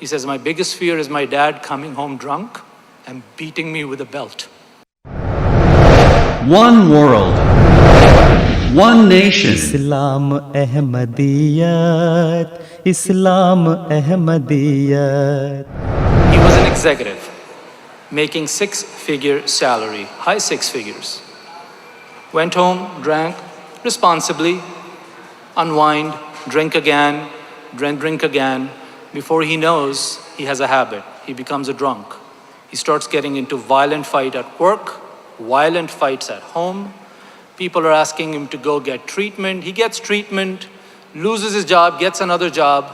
He says, my biggest fear is my dad coming home drunk and beating me with a belt. One world, one nation. Islam Ahmadiyat, Islam Ahmadiyat. He was an executive, making six-figure salary, high six figures. Went home, drank responsibly, unwind, drink again, drink again. Before he knows, he has a habit. He becomes a drunk. He starts getting into violent fight at work, violent fights at home. People are asking him to go get treatment. He gets treatment, loses his job, gets another job,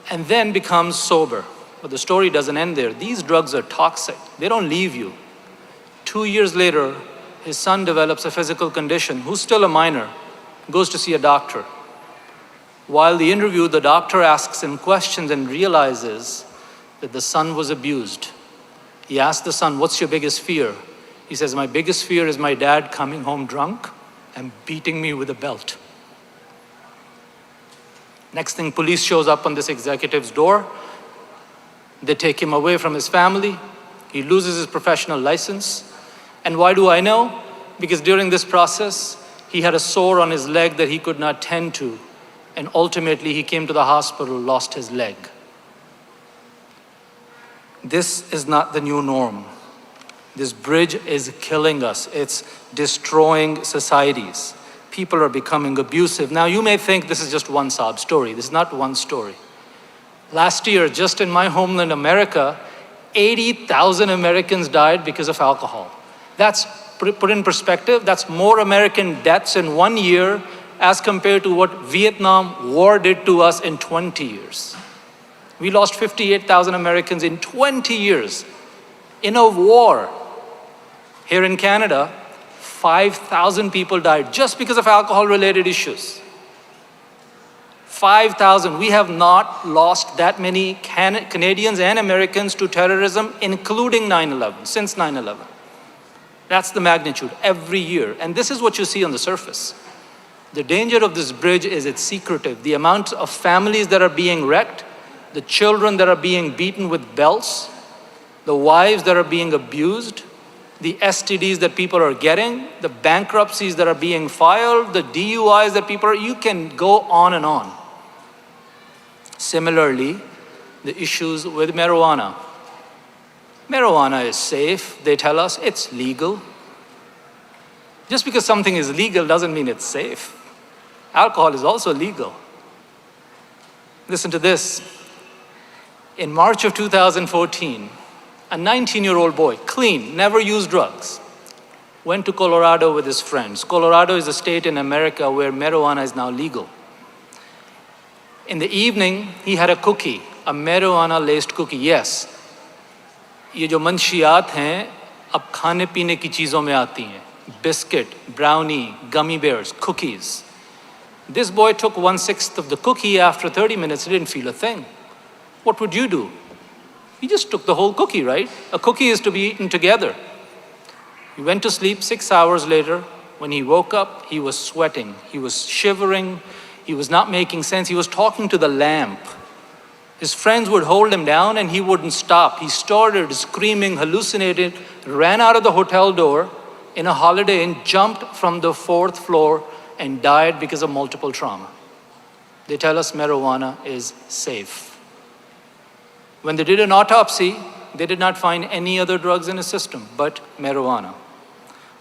and then becomes sober. But the story doesn't end there. These drugs are toxic. They don't leave you. 2 years later, his son develops a physical condition, who's still a minor, goes to see a doctor. While the interview, the doctor asks him questions and realizes that the son was abused. He asks the son, what's your biggest fear? He says, my biggest fear is my dad coming home drunk and beating me with a belt. Next thing, police shows up on this executive's door. They take him away from his family. He loses his professional license. And why do I know? Because during this process, he had a sore on his leg that he could not tend to. And ultimately, he came to the hospital, lost his leg. This is not the new norm. This bridge is killing us. It's destroying societies. People are becoming abusive. Now, you may think this is just one sob story. This is not one story. Last year, just in my homeland, America, 80,000 Americans died because of alcohol. That's, put in perspective, that's more American deaths in 1 year as compared to what Vietnam War did to us in 20 years. We lost 58,000 Americans in 20 years in a war. Here in Canada, 5,000 people died just because of alcohol-related issues. 5,000. We have not lost that many Canadians and Americans to terrorism, including 9/11, since 9/11. That's the magnitude every year. And this is what you see on the surface. The danger of this bridge is it's secretive. The amount of families that are being wrecked, the children that are being beaten with belts, the wives that are being abused, the STDs that people are getting, the bankruptcies that are being filed, the DUIs that people are, you can go on and on. Similarly, the issues with marijuana. Marijuana is safe. They tell us it's legal. Just because something is legal doesn't mean it's safe. Alcohol is also legal. Listen to this. In March of 2014, a 19-year-old boy, clean, never used drugs, went to Colorado with his friends. Colorado is a state in America where marijuana is now legal. In the evening, he had a cookie, a marijuana-laced cookie. Yes, ये जो मंशियात हैं, अब खाने पीने की चीज़ों में आती हैं. Biscuit, brownie, gummy bears, cookies. This boy took 1/6 of the cookie. After 30 minutes, he didn't feel a thing. What would you do? He just took the whole cookie, right? A cookie is to be eaten together. He went to sleep. 6 hours later, when he woke up, he was sweating. He was shivering. He was not making sense. He was talking to the lamp. His friends would hold him down and he wouldn't stop. He started screaming, hallucinated, ran out of the hotel door in a Holiday Inn, jumped from the 4th floor and died because of multiple trauma. They tell us marijuana is safe. When they did an autopsy, they did not find any other drugs in his system but marijuana.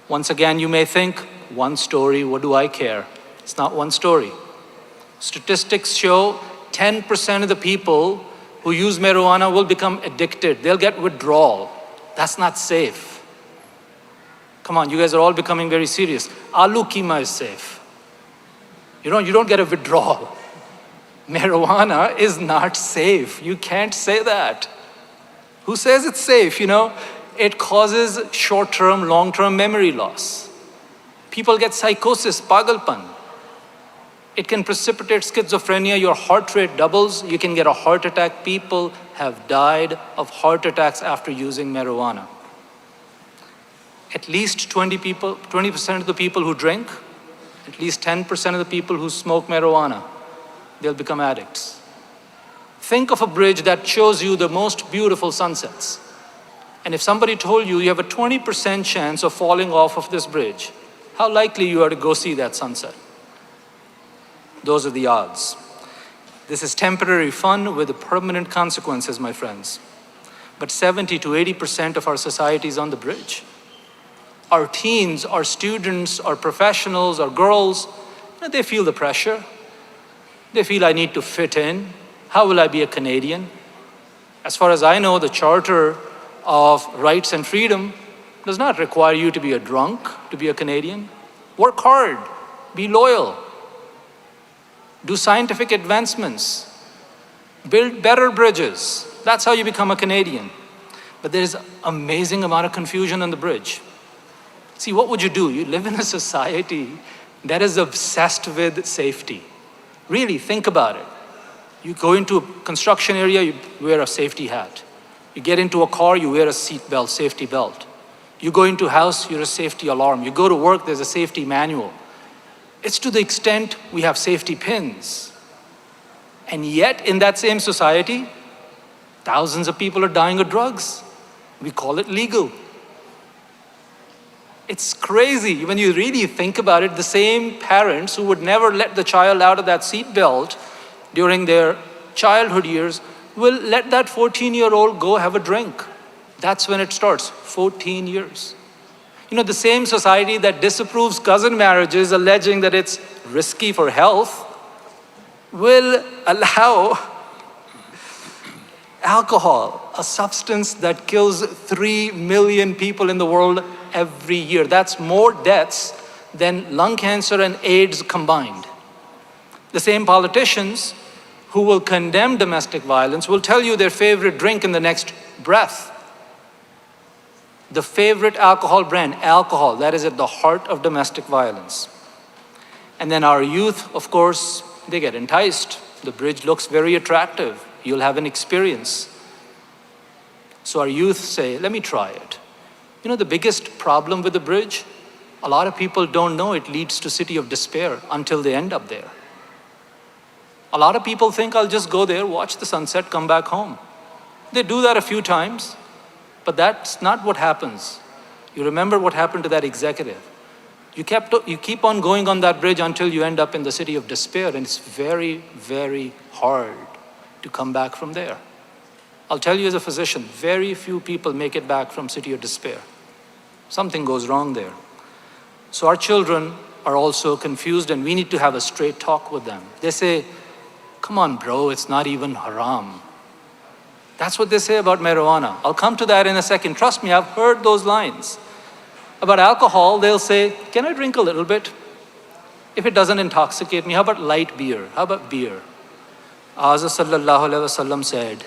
Once again, you may think, one story, what do I care? It's not one story. Statistics show 10% of the people who use marijuana will become addicted. They'll get withdrawal. That's not safe. Come on, you guys are all becoming very serious. Aloo keema is safe. You don't get a withdrawal. Marijuana is not safe. You can't say that. Who says it's safe? It causes short-term, long-term memory loss. People get psychosis, pagalpan. It can precipitate schizophrenia. Your heart rate doubles. You can get a heart attack. People have died of heart attacks after using marijuana. At least 20% of the people who drink, at least 10% of the people who smoke marijuana, they'll become addicts. Think of a bridge that shows you the most beautiful sunsets. And if somebody told you you have a 20% chance of falling off of this bridge, how likely you are to go see that sunset? Those are the odds. This is temporary fun with permanent consequences, my friends. But 70 to 80% of our society is on the bridge. Our teens, our students, our professionals, our girls, they feel the pressure. They feel I need to fit in. How will I be a Canadian? As far as I know, the Charter of Rights and Freedom does not require you to be a drunk to be a Canadian. Work hard, be loyal, do scientific advancements, build better bridges. That's how you become a Canadian. But there's an amazing amount of confusion on the bridge. See, what would you do? You live in a society that is obsessed with safety. Really, think about it. You go into a construction area, you wear a safety hat. You get into a car, you wear a seat belt, safety belt. You go into a house, you're a safety alarm. You go to work, there's a safety manual. It's to the extent we have safety pins. And yet, in that same society, thousands of people are dying of drugs. We call it legal. It's crazy. When you really think about it, the same parents who would never let the child out of that seat belt during their childhood years will let that 14-year-old go have a drink. That's when it starts, 14 years. The same society that disapproves cousin marriages, alleging that it's risky for health, will allow alcohol, a substance that kills 3 million people in the world every year. That's more deaths than lung cancer and AIDS combined. The same politicians who will condemn domestic violence will tell you their favorite drink in the next breath. The favorite alcohol brand, alcohol, that is at the heart of domestic violence. And then our youth, of course, they get enticed. The bridge looks very attractive. You'll have an experience. So our youth say, let me try it. The biggest problem with the bridge, a lot of people don't know it leads to City of Despair until they end up there. A lot of people think I'll just go there, watch the sunset, come back home. They do that a few times, but that's not what happens. You remember what happened to that executive. You keep on going on that bridge until you end up in the City of Despair, and it's very, very hard to come back from there. I'll tell you as a physician, very few people make it back from City of Despair. Something goes wrong there. So our children are also confused, and we need to have a straight talk with them. They say, come on, bro, it's not even haram. That's what they say about marijuana. I'll come to that in a second. Trust me, I've heard those lines. About alcohol, they'll say, can I drink a little bit? If it doesn't intoxicate me, how about light beer? How about beer? Azza sallallahu alaihi wasallam said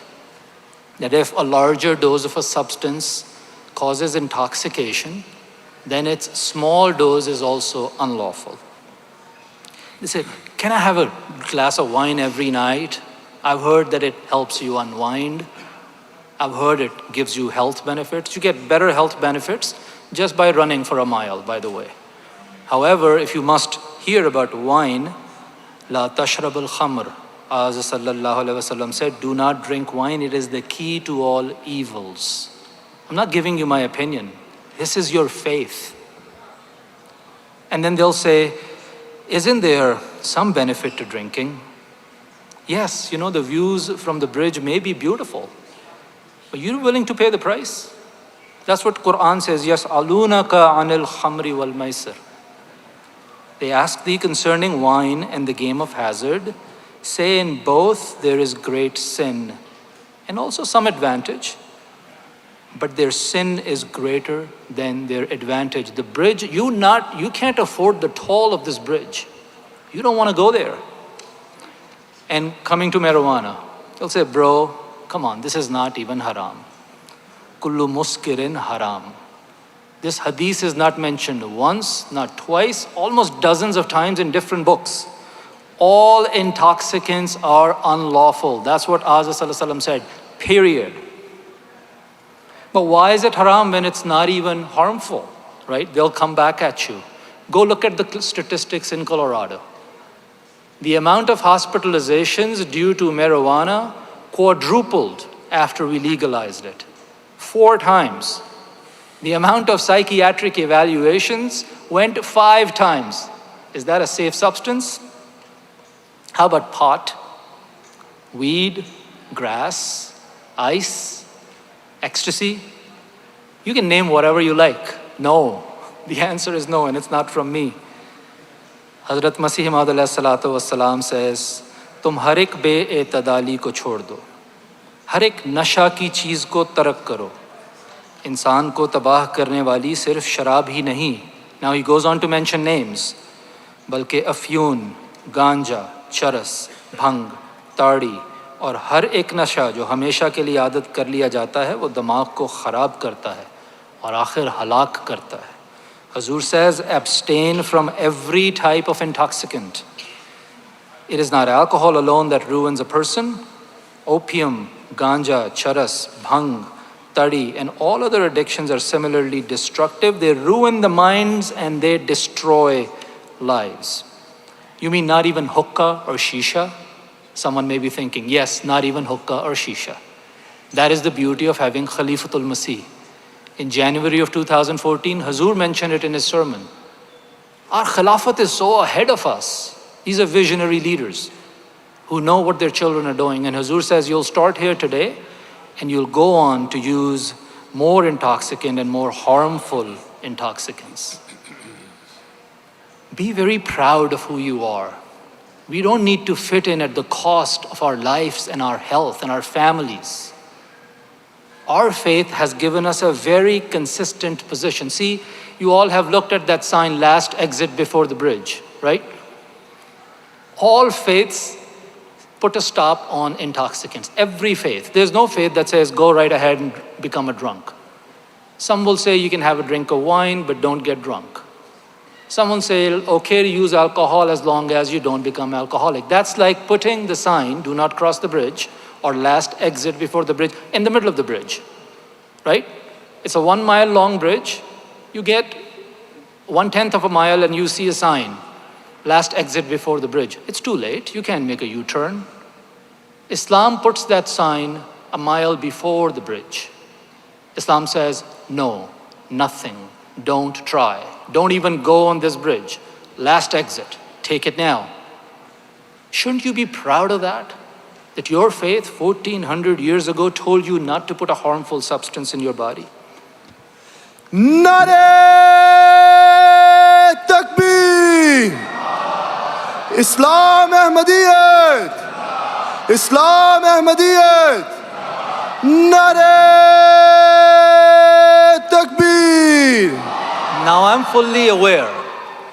that if a larger dose of a substance causes intoxication, then its small dose is also unlawful. They say, can I have a glass of wine every night? I've heard that it helps you unwind. I've heard it gives you health benefits. You get better health benefits just by running for a mile, by the way. However, if you must hear about wine, la tashrab al-khamr, as sallallahu alaihi wasallam said, do not drink wine. It is the key to all evils. I'm not giving you my opinion. This is your faith. And then they'll say, isn't there some benefit to drinking? Yes, the views from the bridge may be beautiful, but you're willing to pay the price. That's what Quran says, يَسْأَلُونَكَ عَنِ الْخَمْرِ وَالْمَيْسِرِ. They ask thee concerning wine and the game of hazard. Say in both there is great sin and also some advantage, but their sin is greater than their advantage. The bridge, you can't afford the toll of this bridge. You don't want to go there. And coming to marijuana, they'll say, bro, come on, this is not even haram. Kullu muskirin haram. This hadith is not mentioned once, not twice, almost dozens of times in different books. All intoxicants are unlawful. That's what Azza said, period. But why is it haram when it's not even harmful, right? They'll come back at you. Go look at the statistics in Colorado. The amount of hospitalizations due to marijuana quadrupled after we legalized it. 4 times. The amount of psychiatric evaluations went 5 times. Is that a safe substance? How about pot, weed, grass, ice, ecstasy? You can name whatever you like. No. The answer is no, and it's not from me. Hazrat Masih Maud alayhi salatu wassalam says, तुम हर एक बेएतदाली को छोड़ दो, हर एक नशा की चीज़ को तर्क करो. इंसान को तबाह करने वाली सिर्फ शराब ही नहीं. Now he goes on to mention names. बल्कि अफ्यून, गांजा, चरस, भंग, ताड़ी और हर एक नशा जो हमेशा के लिए आदत कर लिया जाता है वो दिमाग को ख़राब करता है और आखिर हलाक करता है. Hazur says, abstain from every type of intoxicant. It is not alcohol alone that ruins a person. Opium, ganja, charas, bhang, tadi, and all other addictions are similarly destructive. They ruin the minds and they destroy lives. You mean not even hookah or shisha? Someone may be thinking, yes, not even hookah or shisha. That is the beauty of having Khalifatul Masih. In January of 2014, Hazur mentioned it in his sermon. Our Khilafat is so ahead of us. These are visionary leaders who know what their children are doing. And Hazur says, you'll start here today and you'll go on to use more intoxicant and more harmful intoxicants. Be very proud of who you are. We don't need to fit in at the cost of our lives and our health and our families. Our faith has given us a very consistent position. See, you all have looked at that sign, last exit before the bridge, right? All faiths put a stop on intoxicants. Every faith. There's no faith that says, go right ahead and become a drunk. Some will say you can have a drink of wine, but don't get drunk. Some will say, okay to use alcohol as long as you don't become alcoholic. That's like putting the sign, do not cross the bridge, or last exit before the bridge, in the middle of the bridge, right? It's a 1 mile long bridge. You get 1/10 of a mile and you see a sign, last exit before the bridge. It's too late, you can't make a U-turn. Islam puts that sign a mile before the bridge. Islam says, no, nothing, don't try. Don't even go on this bridge. Last exit, take it now. Shouldn't you be proud of that? That your faith 1400 years ago told you not to put a harmful substance in your body. Nare Takbir! Islam Ahmadiyat! Islam Ahmadiyat! Nare Takbir! Now I'm fully aware,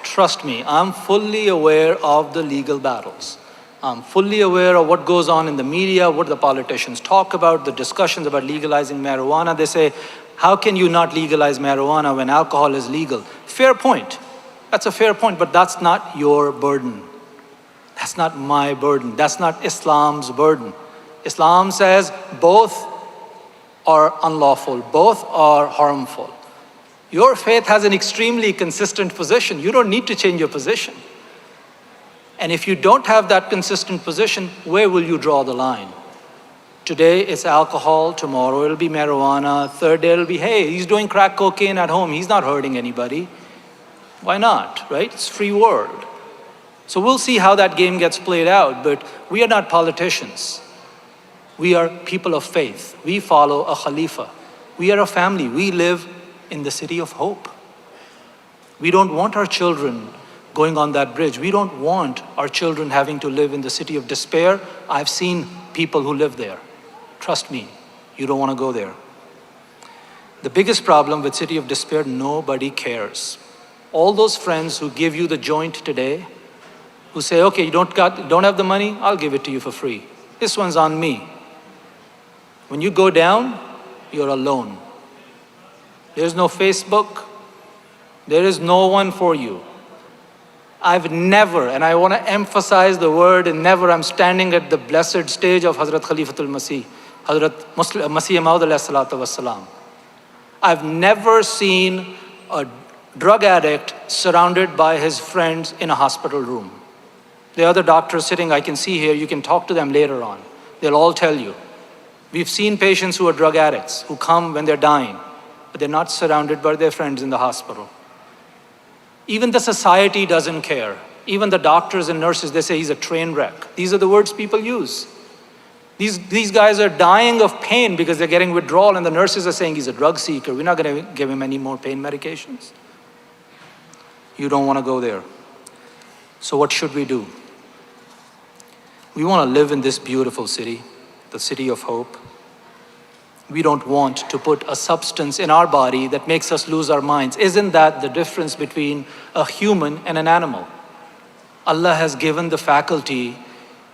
trust me, I'm fully aware of the legal battles. I'm fully aware of what goes on in the media, what the politicians talk about, the discussions about legalizing marijuana. They say, how can you not legalize marijuana when alcohol is legal? Fair point. That's a fair point, but that's not your burden. That's not my burden. That's not Islam's burden. Islam says both are unlawful, both are harmful. Your faith has an extremely consistent position. You don't need to change your position. And if you don't have that consistent position, where will you draw the line? Today it's alcohol, tomorrow it'll be marijuana, third day it'll be, hey, he's doing crack cocaine at home, he's not hurting anybody. Why not, right? It's free world. So we'll see how that game gets played out, but we are not politicians. We are people of faith. We follow a Khalifa. We are a family. We live in the city of hope. We don't want our children going on that bridge. We don't want our children having to live in the city of despair. I've seen people who live there. Trust me, you don't want to go there. The biggest problem with city of despair, nobody cares. All those friends who give you the joint today, who say, okay, you don't have the money, I'll give it to you for free. This one's on me. When you go down, you're alone. There's no Facebook. There is no one for you. I've never, and I want to emphasize the word and never, I'm standing at the blessed stage of Hazrat Khalifatul Masih, Hazrat Masih Maud alayhi salatu wassalam. I've never seen a drug addict surrounded by his friends in a hospital room. The other doctors sitting, I can see here, you can talk to them later on. They'll all tell you. We've seen patients who are drug addicts, who come when they're dying, but they're not surrounded by their friends in the hospital. Even the society doesn't care. Even the doctors and nurses, they say he's a train wreck. These are the words people use. These guys are dying of pain because they're getting withdrawal, and the nurses are saying he's a drug seeker. We're not going to give him any more pain medications. You don't want to go there. So what should we do? We want to live in this beautiful city, the city of hope. We don't want to put a substance in our body that makes us lose our minds. Isn't that the difference between a human and an animal? Allah has given the faculty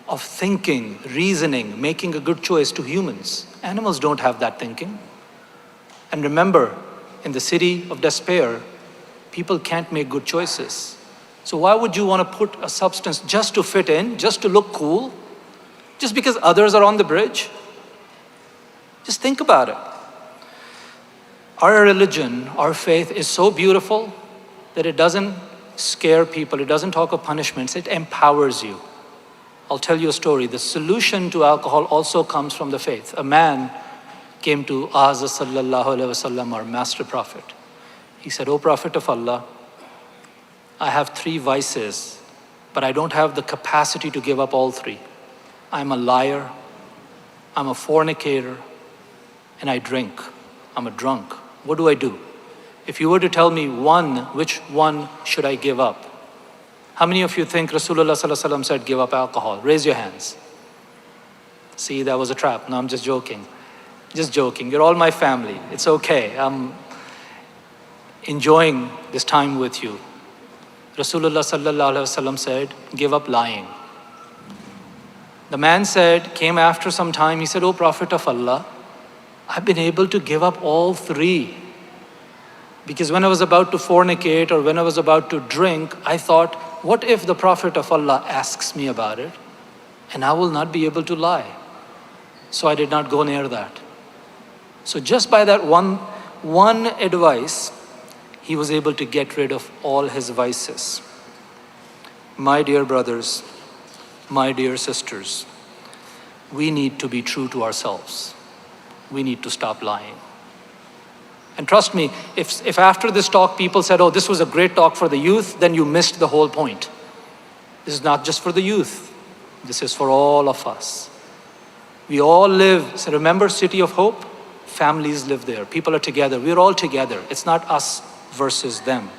of thinking, reasoning, making a good choice to humans. Animals don't have that thinking. And remember, in the city of despair, people can't make good choices. So why would you want to put a substance just to fit in, just to look cool, just because others are on the bridge? Just think about it. Our religion, our faith is so beautiful that it doesn't scare people, it doesn't talk of punishments, it empowers you. I'll tell you a story. The solution to alcohol also comes from the faith. A man came to Ahaz sallallahu alaihi wasallam, our master prophet. He said, "O Prophet of Allah, I have 3 vices, but I don't have the capacity to give up all 3. I'm a liar, I'm a fornicator, and I drink. I'm a drunk. What do I do? If you were to tell me one, which one should I give up?" How many of you think Rasulullah sallallahu alaihi wasallam said give up alcohol? Raise your hands. See, that was a trap. No, I'm just joking. Just joking. You're all my family. It's okay. I'm enjoying this time with you. Rasulullah sallallahu alaihi wasallam said, give up lying. The man said, came after some time, he said, "O Prophet of Allah, I've been able to give up all 3. Because when I was about to fornicate or when I was about to drink, I thought, what if the Prophet of Allah asks me about it and I will not be able to lie? So I did not go near that." So just by that one advice, he was able to get rid of all his vices. My dear brothers, my dear sisters, we need to be true to ourselves. We need to stop lying. And trust me, if after this talk people said, "Oh, this was a great talk for the youth," then you missed the whole point. This is not just for the youth. This is for all of us. We all live, so remember City of Hope? Families live there. People are together. We're all together. It's not us versus them.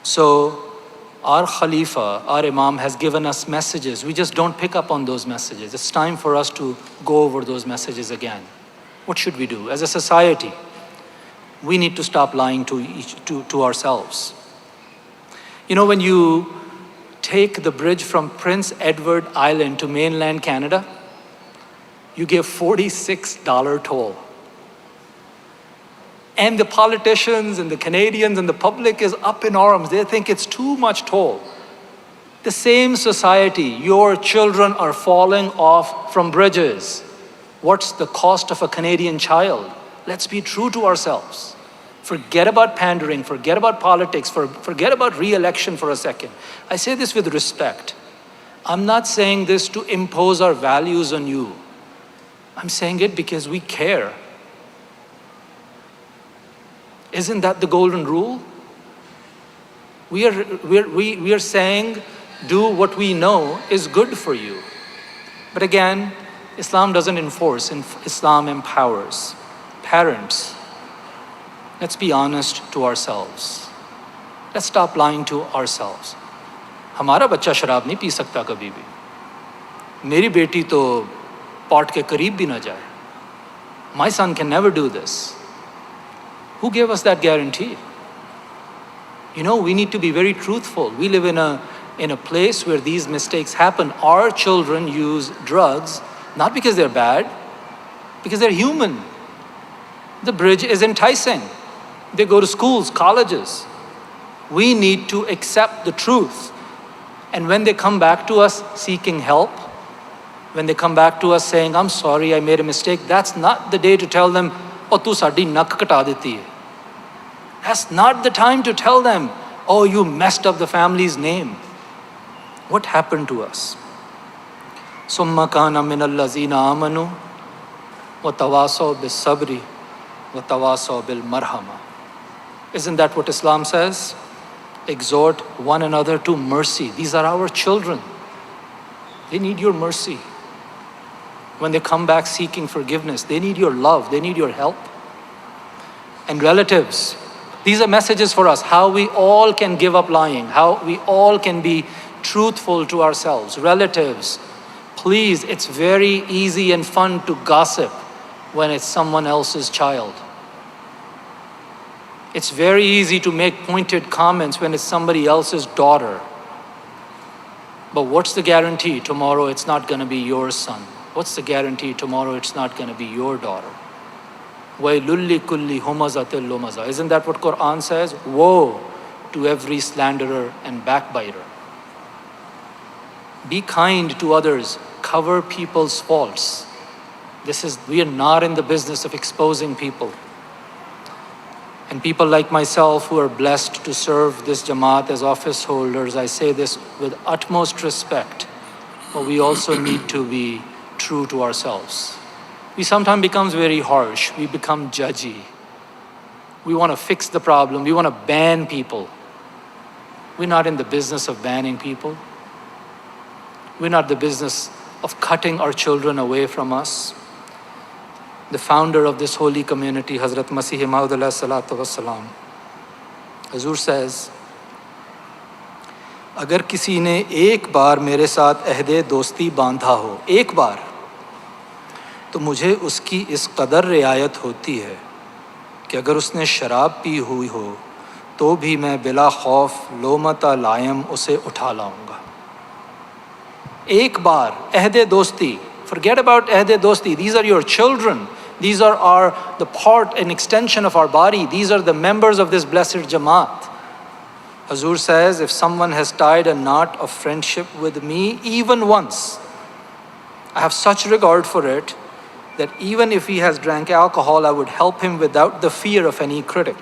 So our Khalifa, our Imam has given us messages. We just don't pick up on those messages. It's time for us to go over those messages again. What should we do? As a society, we need to stop lying to ourselves. You know, when you take the bridge from Prince Edward Island to mainland Canada, you give $46 toll. And the politicians and the Canadians and the public is up in arms. They think it's too much toll. The same society, your children are falling off from bridges. What's the cost of a Canadian child? Let's be true to ourselves. Forget about pandering, forget about politics, forget about re-election for a second. I say this with respect. I'm not saying this to impose our values on you. I'm saying it because we care. Isn't that the golden rule? We are saying, do what we know is good for you. But again, Islam doesn't enforce, Islam empowers. Parents, let's be honest to ourselves. Let's stop lying to ourselves. हमारा बच्चा शराब नहीं P सकता कभी भी. मेरी बेटी तो पॉट के करीब भी ना जाए. My son can never do this. Who gave us that guarantee? You know, we need to be very truthful. We live in a place where these mistakes happen. Our children use drugs not because they're bad, because they're human. The bridge is enticing. They go to schools, colleges. We need to accept the truth. And when they come back to us seeking help, when they come back to us saying, "I'm sorry, I made a mistake," that's not the day to tell them, "Oh, tu saadi nak kata deti hai." That's not the time to tell them, "Oh, you messed up the family's name." What happened to us? Summa kana min allazina amanu وَتَوَاصَوْا بِالصَّبْرِ وَتَوَاصَوْا بِالْمَرْحَمَةِ. Isn't that what Islam says? Exhort one another to mercy. These are our children. They need your mercy. When they come back seeking forgiveness, they need your love, they need your help. And relatives, these are messages for us, how we all can give up lying, how we all can be truthful to ourselves. Relatives, please, it's very easy and fun to gossip when it's someone else's child. It's very easy to make pointed comments when it's somebody else's daughter. But what's the guarantee tomorrow it's not going to be your son? What's the guarantee tomorrow it's not going to be your daughter? وَيْلُلِّ كُلِّ هُمَزَةٍ لُمَزَةٍ. Isn't that what Quran says? Woe to every slanderer and backbiter. Be kind to others. Cover people's faults. We are not in the business of exposing people. And people like myself who are blessed to serve this Jamaat as office holders, I say this with utmost respect, but we also need to be true to ourselves. We sometimes become very harsh. We become judgy. We want to fix the problem. We want to ban people. We're not in the business of banning people. We're not in the business of cutting our children away from us. The founder of this holy community, Hazrat Masih Maud alayhi salatu wassalam, Hazur says, अगर किसी ने एक बार मेरे साथ अहदे दोस्ती बांधा हो, एक बार, तो मुझे उसकी इस कदर रियायत होती है कि अगर उसने शराब पी हुई हो तो भी मैं बिला खौफ लोमता लायम उसे उठा लाऊंगा. एक बार अहदे दोस्ती, forget about अहदे दोस्ती. These are your children. These are the part and extension of our body. These are the members of this blessed Jamaat. Hazur says, if someone has tied a knot of friendship with me even once, I have such regard for it that even if he has drank alcohol, I would help him without the fear of any critic.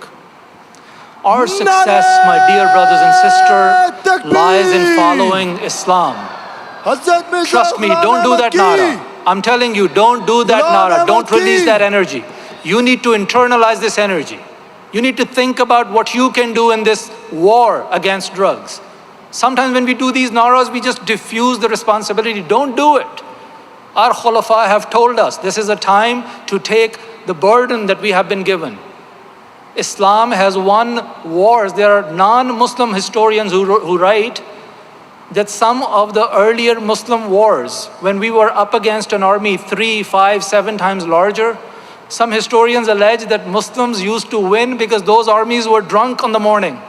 Our success, my dear brothers and sisters, lies in following Islam. Trust me, don't do that nara. I'm telling you, don't do that nara. Don't release that energy. You need to internalize this energy. You need to think about what you can do in this war against drugs. Sometimes when we do these naras, we just diffuse the responsibility. Don't do it. Our khulafa have told us this is a time to take the burden that we have been given. Islam has won wars. There are non-Muslim historians who write that some of the earlier Muslim wars, when we were up against an army 3, 5, 7 times larger, some historians allege that Muslims used to win because those armies were drunk in the morning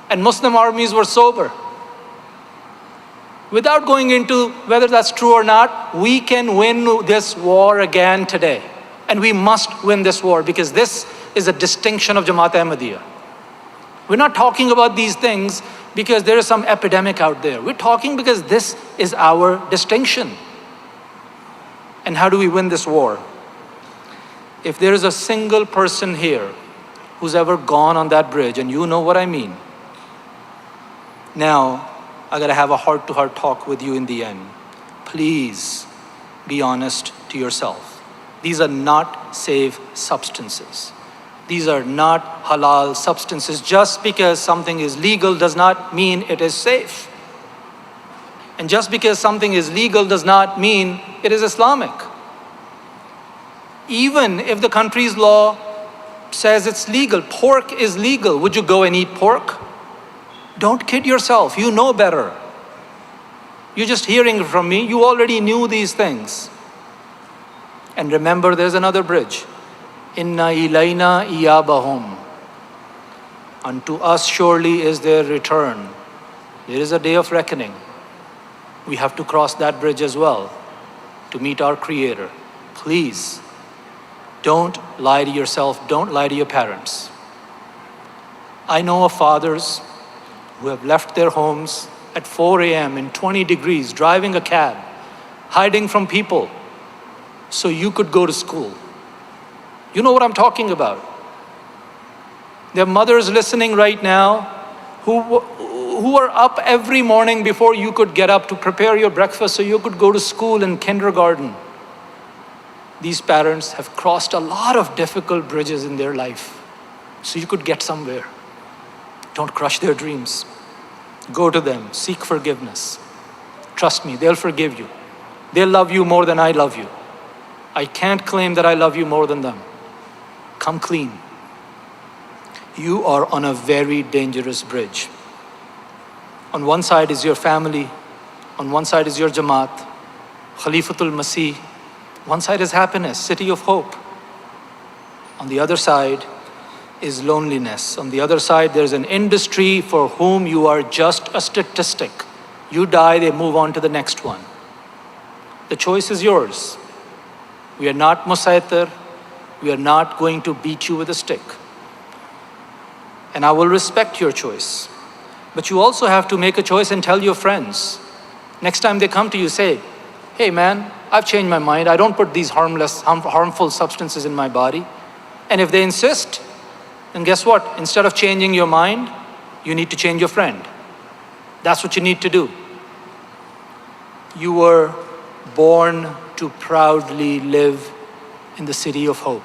and Muslim armies were sober. Without going into whether that's true or not, we can win this war again today. And we must win this war because this is a distinction of Jamaat Ahmadiyya. We're not talking about these things because there is some epidemic out there. We're talking because this is our distinction. And how do we win this war? If there is a single person here who's ever gone on that bridge, and you know what I mean, now I gotta have a heart-to-heart talk with you in the end. Please be honest to yourself. These are not safe substances. These are not halal substances. Just because something is legal does not mean it is safe. And just because something is legal does not mean it is Islamic. Even if the country's law says it's legal, pork is legal, would you go and eat pork? Don't kid yourself, you know better. You're just hearing from me, you already knew these things. And remember, there's another bridge. Inna ilayna iyabahum. Unto us surely is their return. There is a day of reckoning. We have to cross that bridge as well to meet our Creator. Please, don't lie to yourself, don't lie to your parents. I know of fathers who have left their homes at 4 a.m. in 20 degrees, driving a cab, hiding from people, so you could go to school. You know what I'm talking about. There are mothers listening right now who are up every morning before you could get up to prepare your breakfast so you could go to school and kindergarten. These parents have crossed a lot of difficult bridges in their life, so you could get somewhere. Don't crush their dreams. Go to them, seek forgiveness. Trust me, they'll forgive you. They'll love you more than I love you. I can't claim that I love you more than them. Come clean. You are on a very dangerous bridge. On one side is your family, on one side is your Jamaat, Khalifatul Masih. One side is happiness, city of hope. On the other side is loneliness. On the other side, there's an industry for whom you are just a statistic. You die, they move on to the next one. The choice is yours. We are not musaitir. We are not going to beat you with a stick. And I will respect your choice. But you also have to make a choice and tell your friends. Next time they come to you, say, hey man, I've changed my mind. I don't put these harmful substances in my body. And if they insist, then guess what? Instead of changing your mind, you need to change your friend. That's what you need to do. You were born to proudly live in the city of hope.